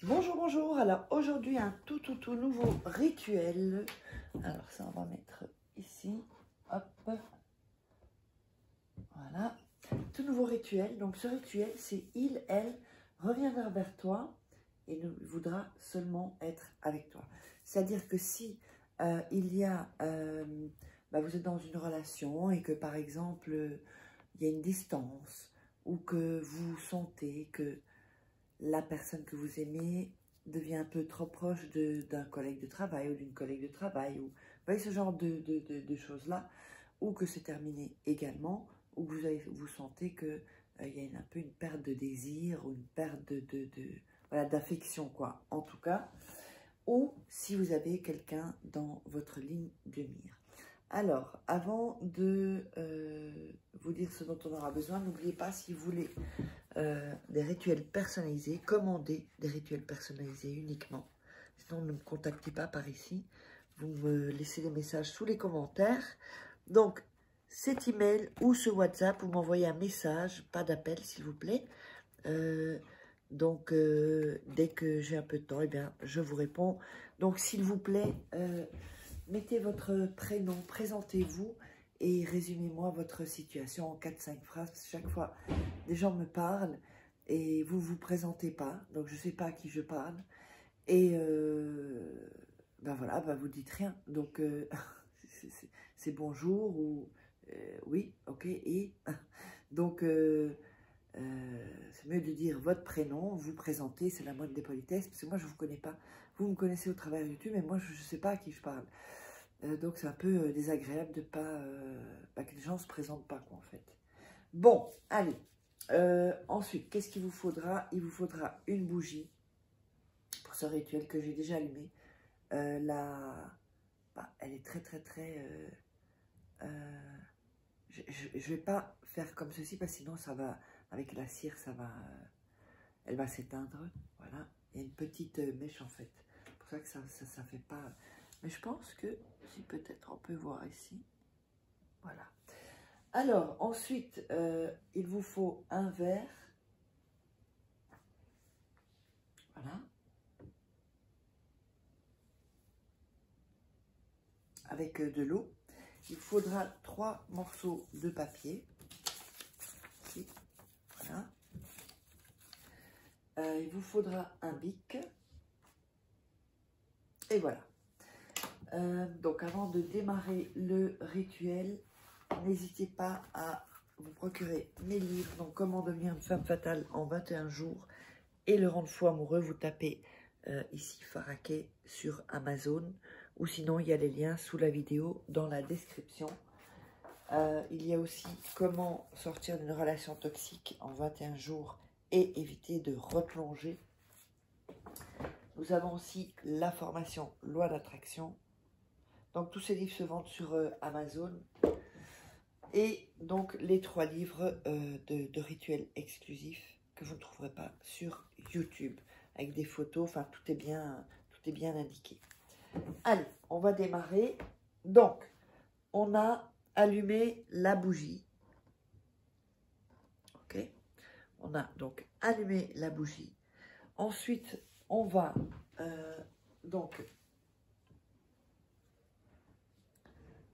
Bonjour, bonjour. Alors aujourd'hui, un tout nouveau rituel. Alors ça, on va mettre ici. Hop. Voilà. Tout nouveau rituel. Donc ce rituel, c'est il, elle reviendra vers toi et ne voudra seulement être avec toi. C'est-à-dire que si il y a, vous êtes dans une relation et que par exemple, il y a une distance ou que vous sentez que la personne que vous aimez devient un peu trop proche d'un collègue de travail ou d'une collègue de travail, ou vous voyez ce genre de choses-là, ou que c'est terminé également, ou que vous sentez qu'il y a un peu une perte de désir, ou une perte voilà, d'affection, quoi, en tout cas, ou si vous avez quelqu'un dans votre ligne de mire. Alors, avant de vous dire ce dont on aura besoin, n'oubliez pas, si vous voulez des rituels personnalisés, commandez des rituels personnalisés uniquement. Sinon, ne me contactez pas par ici. Vous me laissez des messages sous les commentaires. Donc, cet email ou ce WhatsApp, vous m'envoyez un message, pas d'appel s'il vous plaît. Dès que j'ai un peu de temps, eh bien, je vous réponds. Donc, s'il vous plaît, mettez votre prénom, présentez-vous et résumez-moi votre situation en 4-5 phrases. Parce que chaque fois, des gens me parlent et vous ne vous présentez pas. Donc, je ne sais pas à qui je parle. Et voilà, vous dites rien. Donc, c'est bonjour ou oui, ok, et donc, c'est mieux de dire votre prénom, vous présenter, c'est la moindre des politesses, parce que moi, je ne vous connais pas. Vous me connaissez au travers YouTube, mais moi, je ne sais pas à qui je parle. Donc, c'est un peu désagréable de pas que les gens ne se présentent pas, quoi, en fait. Bon, allez. Ensuite, qu'est-ce qu'il vous faudra? Il vous faudra une bougie pour ce rituel que j'ai déjà allumé. Elle est très... je ne vais pas faire comme ceci, parce que sinon, ça va, avec la cire, elle va s'éteindre. Voilà. Il y a une petite mèche, en fait. C'est pour ça que ça fait pas... Mais je pense que, si peut-être on peut voir ici. Voilà. Alors, ensuite, il vous faut un verre. Voilà. Avec de l'eau. Il faudra 3 morceaux de papier. Ici. Voilà. Il vous faudra un bic. Et voilà. Donc, avant de démarrer le rituel, n'hésitez pas à vous procurer mes livres. Donc, Comment devenir une femme fatale en 21 jours et Le rendre fou amoureux. Vous tapez ici Faraquet sur Amazon, ou sinon il y a les liens sous la vidéo dans la description. Il y a aussi Comment sortir d'une relation toxique en 21 jours et éviter de replonger. Nous avons aussi la formation Loi d'attraction. Donc tous ces livres se vendent sur Amazon. Et donc les 3 livres de rituels exclusifs que vous ne trouverez pas sur YouTube, avec des photos, enfin tout est bien indiqué. Allez, on va démarrer. Donc, on a allumé la bougie. Ok, on a donc allumé la bougie. Ensuite, on va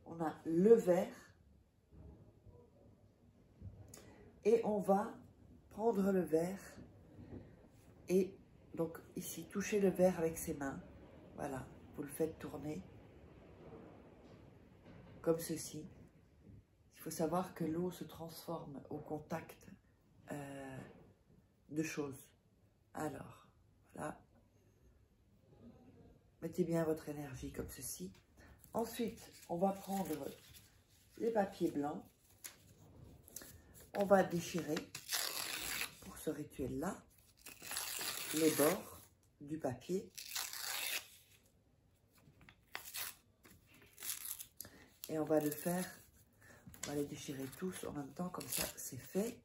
on a le verre. Et on va prendre le verre et donc ici, toucher le verre avec ses mains. Voilà, vous le faites tourner comme ceci. Il faut savoir que l'eau se transforme au contact de choses. Alors, voilà. Mettez bien votre énergie comme ceci. Ensuite, on va prendre les papiers blancs. On va déchirer, pour ce rituel-là, les bords du papier. Et on va le faire, on va les déchirer tous en même temps, comme ça c'est fait.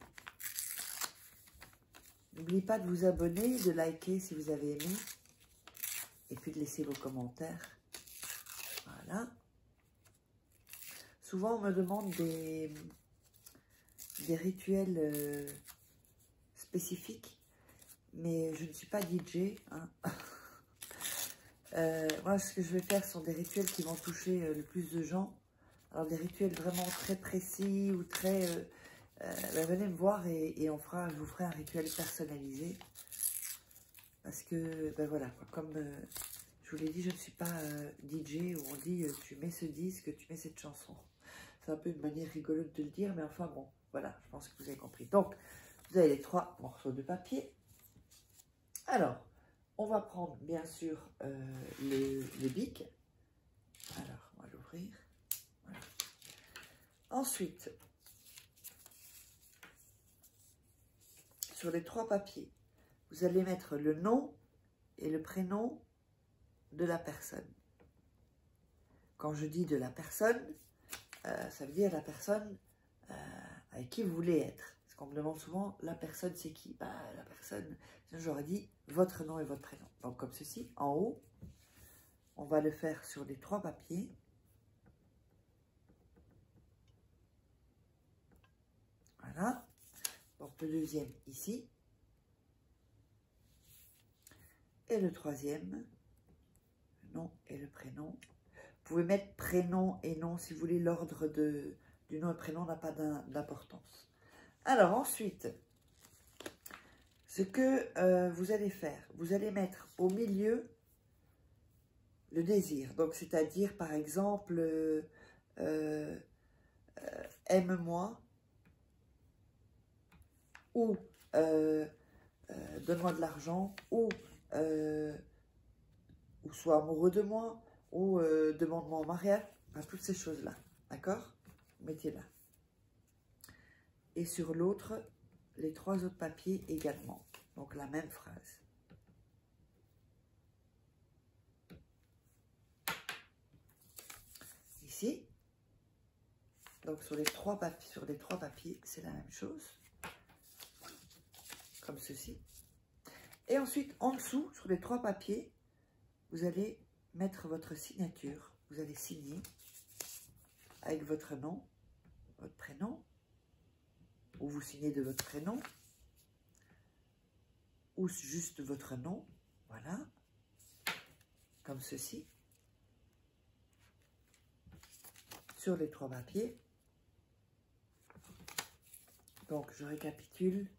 N'oubliez pas de vous abonner, de liker si vous avez aimé, et puis de laisser vos commentaires. Voilà. Souvent on me demande des rituels spécifiques, mais je ne suis pas DJ. Hein. Moi, ce que je vais faire sont des rituels qui vont toucher le plus de gens. Alors, des rituels vraiment très précis ou très... ben, venez me voir et je vous ferai un rituel personnalisé. Parce que, ben voilà, quoi, comme je vous l'ai dit, je ne suis pas DJ où on dit tu mets ce disque, tu mets cette chanson. C'est un peu une manière rigolote de le dire, mais enfin bon, voilà, je pense que vous avez compris. Donc, vous avez les 3 morceaux de papier. Alors, on va prendre bien sûr les bics. Alors, on va l'ouvrir. Voilà. Ensuite, sur les 3 papiers, vous allez mettre le nom et le prénom de la personne. Quand je dis de la personne, ça veut dire la personne avec qui vous voulez être. Parce qu'on me demande souvent, la personne c'est qui? Bah, la personne, j'aurais dit votre nom et votre prénom. Donc comme ceci, en haut, on va le faire sur les 3 papiers. Voilà. Donc le deuxième ici. Et le troisième, le nom et le prénom. Vous pouvez mettre prénom et nom si vous voulez, l'ordre du nom et prénom n'a pas d'importance. Alors ensuite, ce que vous allez faire, vous allez mettre au milieu le désir. Donc c'est-à-dire par exemple, aime-moi ou donne-moi de l'argent ou sois amoureux de moi ou demande-moi en mariage, enfin, toutes ces choses-là, d'accord? Mettez-la. Et sur l'autre, les 3 autres papiers également. Donc la même phrase. Ici, donc sur les 3 papiers, c'est la même chose. Comme ceci. Et ensuite, en dessous, sur les 3 papiers, vous allez mettre votre signature. Vous allez signer avec votre nom, votre prénom, ou vous signez de votre prénom, ou juste votre nom, voilà, comme ceci, sur les 3 papiers. Donc, je récapitule,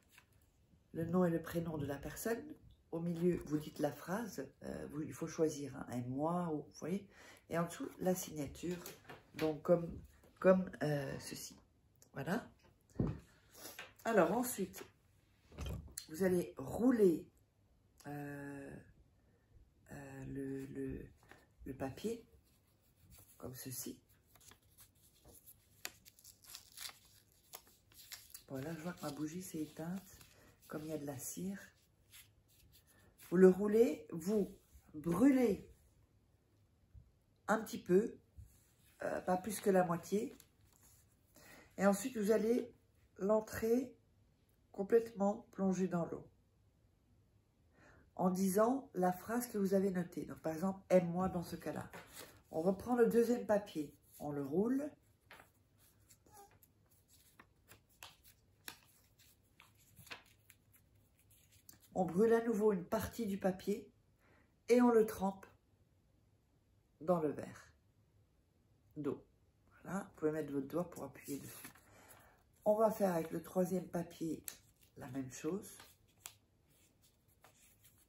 le nom et le prénom de la personne. Au milieu, vous dites la phrase, il faut choisir un moi, ou, vous voyez, et en dessous, la signature, donc comme ceci, voilà. Alors ensuite, vous allez rouler le papier, comme ceci. Voilà, je vois que ma bougie s'est éteinte, comme il y a de la cire. Vous le roulez, vous brûlez un petit peu, pas plus que la moitié. Et ensuite, vous allez l'entrer complètement plongé dans l'eau. En disant la phrase que vous avez notée. Donc, par exemple, aime-moi dans ce cas-là. On reprend le deuxième papier. On le roule. On brûle à nouveau une partie du papier et on le trempe dans le verre d'eau. Voilà, vous pouvez mettre votre doigt pour appuyer dessus. On va faire avec le troisième papier la même chose.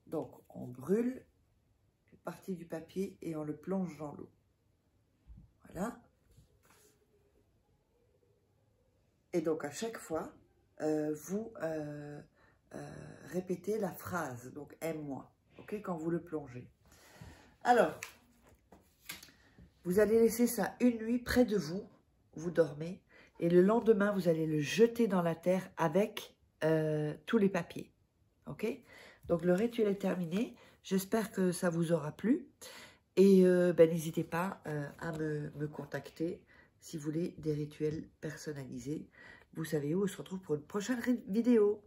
Donc, on brûle une partie du papier et on le plonge dans l'eau. Voilà. Et donc, à chaque fois, vous répétez la phrase. Donc, aime-moi. OK, quand vous le plongez. Alors, vous allez laisser ça une nuit près de vous. Vous dormez. Et le lendemain, vous allez le jeter dans la terre avec tous les papiers. OK? Donc, le rituel est terminé. J'espère que ça vous aura plu. Et n'hésitez pas à me contacter si vous voulez des rituels personnalisés. Vous savez où, on se retrouve pour une prochaine vidéo.